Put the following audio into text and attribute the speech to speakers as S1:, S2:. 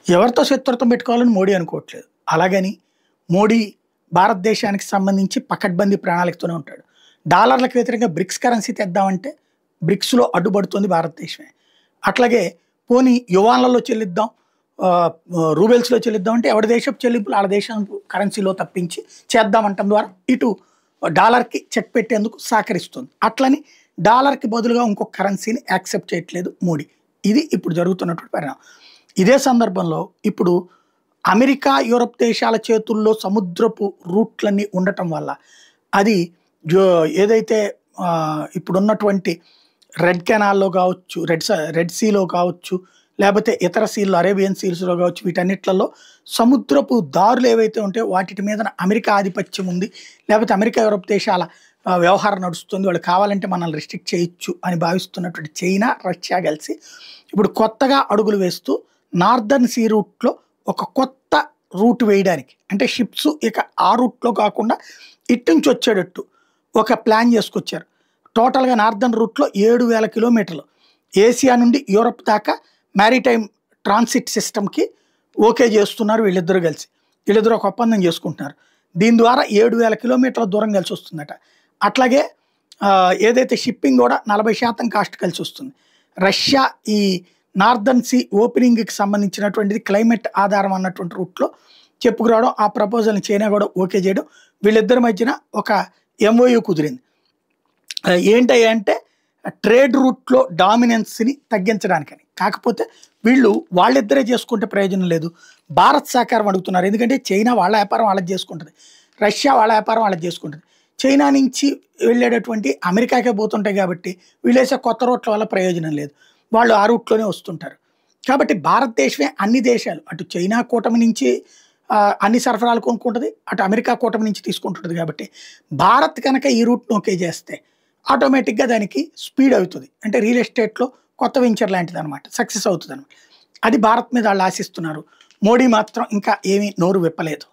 S1: ఎవరితో శత్రుత్వం పెట్టుకోవాలని మోడీ అనుకోవట్లేదు. అలాగని మోడీ భారతదేశానికి సంబంధించి పకడ్బందీ ప్రణాళికతోనే ఉంటాడు. డాలర్లకు వ్యతిరేకంగా బ్రిక్స్ కరెన్సీ తెద్దామంటే బ్రిక్స్‌లో అడ్డుపడుతుంది భారతదేశమే. అట్లాగే పోనీ యువాన్లలో చెల్లిద్దాం, రూబెల్స్‌లో చెల్లిద్దాం అంటే ఎవరి దేశపు చెల్లింపులు ఆళ్ళ దేశం కరెన్సీలో తప్పించి చేద్దామంటం ద్వారా ఇటు డాలర్‌కి చెక్ పెట్టేందుకు సహకరిస్తుంది. అట్లని డాలర్‌కి బదులుగా ఇంకొక కరెన్సీని యాక్సెప్ట్ చేయట్లేదు మోడీ. ఇది ఇప్పుడు జరుగుతున్నటువంటి పరిణామం. ఇదే సందర్భంలో ఇప్పుడు అమెరికా, యూరప్ దేశాల చేతుల్లో సముద్రపు రూట్లన్నీ ఉండటం వల్ల అది ఏదైతే ఇప్పుడున్నటువంటి రెడ్ కెనాల్‌లో కావచ్చు, రెడ్ సీలో కావచ్చు, లేకపోతే ఇతర సీల్లో అరేబియన్ సీస్‌లో కావచ్చు, వీటన్నిట్లలో సముద్రపు దారులు ఏవైతే ఉంటాయో వాటి మీదన అమెరికా ఆధిపత్యం ఉంది. లేకపోతే అమెరికా, యూరప్ దేశాల వ్యవహారం నడుస్తుంది. వాళ్ళు కావాలంటే మనల్ని రిస్ట్రిక్ట్ చేయొచ్చు అని భావిస్తున్నటువంటి చైనా, రష్యా కలిసి ఇప్పుడు కొత్తగా అడుగులు వేస్తూ నార్దర్న్ సీ రూట్‌లో ఒక కొత్త రూట్ వేయడానికి, అంటే షిప్స్ ఇక ఆ రూట్‌లో కాకుండా ఇటు నుంచి వచ్చేటట్టు ఒక ప్లాన్ చేసుకొచ్చారు. టోటల్‌గా నార్దర్న్ రూట్‌లో 7000 కిలోమీటర్లు ఏసియా నుండి యూరప్ దాకా మ్యారిటైమ్ ట్రాన్సిట్ సిస్టమ్‌కి ఓకే చేస్తున్నారు వీళ్ళిద్దరూ కలిసి. వీళ్ళిద్దరూ ఒక ఒప్పందం చేసుకుంటున్నారు. దీని ద్వారా 7000 కిలోమీటర్ల దూరం కలిసి వస్తుందట. అట్లాగే ఏదైతే షిప్పింగ్ కూడా 40% కాస్ట్ కలిసి వస్తుంది. రష్యా ఈ నార్దర్న్ సీ ఓపెనింగ్‌కి సంబంధించినటువంటిది క్లైమేట్ ఆధారం అన్నటువంటి రూట్లో చెప్పుకురావడం, ఆ ప్రపోజల్‌ని చైనా కూడా ఓకే చేయడం, వీళ్ళిద్దరి మధ్యన ఒక ఎంఓయూ కుదిరింది. ఏంటయ్యా అంటే ట్రేడ్ రూట్లో డామినెన్స్‌ని తగ్గించడానికని. కాకపోతే వీళ్ళు వాళ్ళిద్దరే చేసుకుంటే ప్రయోజనం లేదు. భారత్ సహకారం అడుగుతున్నారు. ఎందుకంటే చైనా వాళ్ళ వ్యాపారం వాళ్ళది చేసుకుంటుంది. రష్యా వాళ్ళ వ్యాపారం వాళ్ళది చేసుకుంటుంది. చైనా నుంచి వెళ్ళేటటువంటి అమెరికాకే పోతుంటాయి కాబట్టి వీళ్ళేసే కొత్త రూట్ల వల్ల ప్రయోజనం లేదు. వాళ్ళు ఆ రూట్లోనే వస్తుంటారు. కాబట్టి భారతదేశమే అన్ని దేశాలు, అటు చైనా కూటమి నుంచి అన్ని సరఫరాలు కొనుక్కుంటుంది, అటు అమెరికా కూటమి నుంచి తీసుకుంటుంటుంది. కాబట్టి భారత్ కనుక ఈ రూట్‌ని ఓకే చేస్తే ఆటోమేటిక్‌గా దానికి స్పీడ్ అవుతుంది. అంటే రియల్ ఎస్టేట్‌లో కొత్త వెంచర్ లాంటిదనమాట. సక్సెస్ అవుతుందనమాట. అది భారత్ మీద వాళ్ళు ఆశిస్తున్నారు. మోడీ మాత్రం ఇంకా ఏమీ నోరు విప్పలేదు.